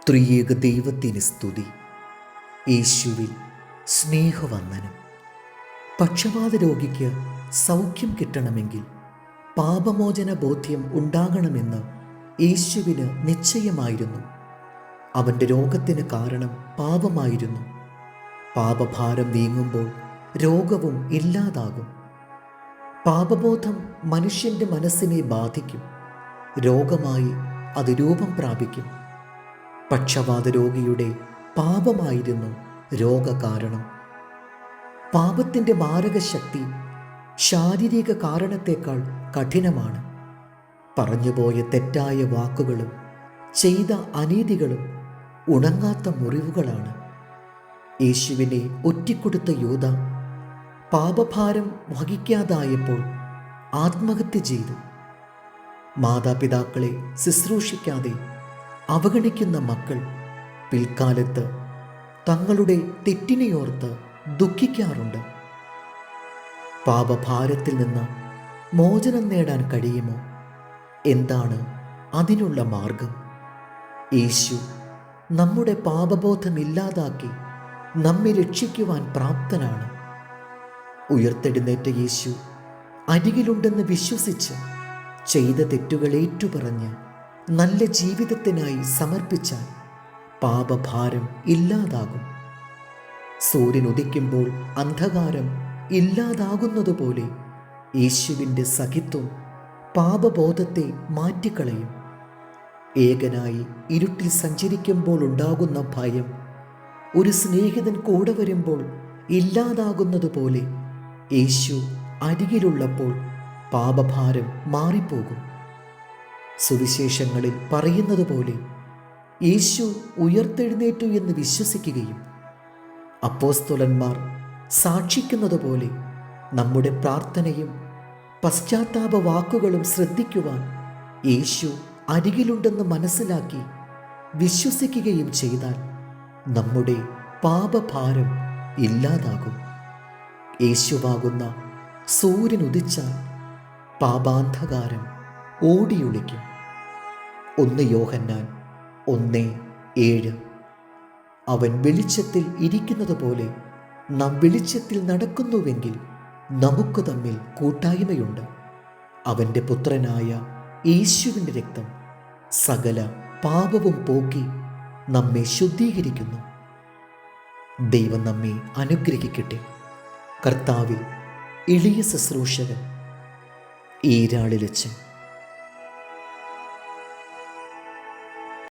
ത്രിയേക ദൈവത്തിന് സ്തുതി. യേശുവിൽ സ്നേഹവന്ദനം. പക്ഷപാത രോഗിക്ക് സൗഖ്യം കിട്ടണമെങ്കിൽ പാപമോചന ബോധ്യം ഉണ്ടാകണമെന്ന് യേശുവിന് നിശ്ചയമായിരുന്നു. അവൻ്റെ രോഗത്തിന് കാരണം പാപമായിരുന്നു. പാപഭാരം നീങ്ങുമ്പോൾ രോഗവും ഇല്ലാതാകും. പാപബോധം മനുഷ്യൻ്റെ മനസ്സിനെ ബാധിക്കും. രോഗമായി അത് രൂപം പ്രാപിക്കും. പക്ഷപാത രോഗിയുടെ പാപമായിരുന്നു രോഗകാരണം. പാപത്തിൻ്റെ മാരകശക്തി ശാരീരിക കാരണത്തേക്കാൾ കഠിനമാണ്. പറഞ്ഞുപോയ തെറ്റായ വാക്കുകളും ചെയ്ത അനീതികളും ഉണങ്ങാത്ത മുറിവുകളാണ്. യേശുവിനെ ഒറ്റിക്കൊടുത്ത യൂദ പാപഭാരം വഹിക്കാതായപ്പോൾ ആത്മഹത്യ ചെയ്തു. മാതാപിതാക്കളെ ശുശ്രൂഷിക്കാതെ അവഗണിക്കുന്ന മക്കൾ പിൽക്കാലത്ത് തങ്ങളുടെ തെറ്റിനെയോർത്ത് ദുഃഖിക്കാറുണ്ട്. പാപഭാരത്തിൽ നിന്ന് മോചനം നേടാൻ കഴിയുമോ? എന്താണ് അതിനുള്ള മാർഗം? യേശു നമ്മുടെ പാപബോധമില്ലാതാക്കി നമ്മെ രക്ഷിക്കുവാൻ പ്രാപ്തനാണ്. ഉയർത്തെഴുന്നേറ്റ യേശു അരികിലുണ്ടെന്ന് വിശ്വസിച്ച് ചെയ്ത തെറ്റുകൾ ഏറ്റുപറഞ്ഞ് നല്ല ജീവിതത്തിനായി സമർപ്പിച്ചാൽ പാപഭാരം ഇല്ലാതാകും. സൂര്യൻ ഉദിക്കുമ്പോൾ അന്ധകാരം ഇല്ലാതാകുന്നതുപോലെ യേശുവിൻ്റെ സഖിത്വം പാപബോധത്തെ മാറ്റിക്കളയും. ഏകനായി ഇരുട്ടിൽ സഞ്ചരിക്കുമ്പോൾ ഉണ്ടാകുന്ന ഭയം ഒരു സ്നേഹിതൻ കൂടെ വരുമ്പോൾ ഇല്ലാതാകുന്നതുപോലെ യേശു അരികിലുള്ളപ്പോൾ പാപഭാരം മാറിപ്പോകും. സുവിശേഷങ്ങളിൽ പറയുന്നത് പോലെ യേശു ഉയർത്തെഴുന്നേറ്റു എന്ന് വിശ്വസിക്കുകയും അപ്പോസ്തലന്മാർ സാക്ഷിക്കുന്നത് പോലെ നമ്മുടെ പ്രാർത്ഥനയും പശ്ചാത്താപ വാക്കുകളും ശ്രദ്ധിക്കുവാൻ യേശു അരികിലുണ്ടെന്ന് മനസ്സിലാക്കി വിശ്വസിക്കുകയും ചെയ്താൽ നമ്മുടെ പാപഭാരം ഇല്ലാതാകും. യേശുവാകുന്ന സൂര്യൻ ഉദിച്ചാൽ പാപാന്ധകാരം ഓടിയൊളിക്കും. 1 യോഹന്നാൻ 1:7. അവൻ വെളിച്ചത്തിൽ ഇരിക്കുന്നത് പോലെ നാം വെളിച്ചത്തിൽ നടക്കുന്നുവെങ്കിൽ നമുക്ക് തമ്മിൽ കൂട്ടായ്മയുണ്ട്. അവൻ്റെ പുത്രനായ യേശുവിൻ്റെ രക്തം സകല പാപവും പോക്കി നമ്മെ ശുദ്ധീകരിക്കുന്നു. ദൈവം നമ്മെ അനുഗ്രഹിക്കട്ടെ. കർത്താവിൽ എളിയ ശുശ്രൂഷകൻ ഈരാളിലച്ചൻ.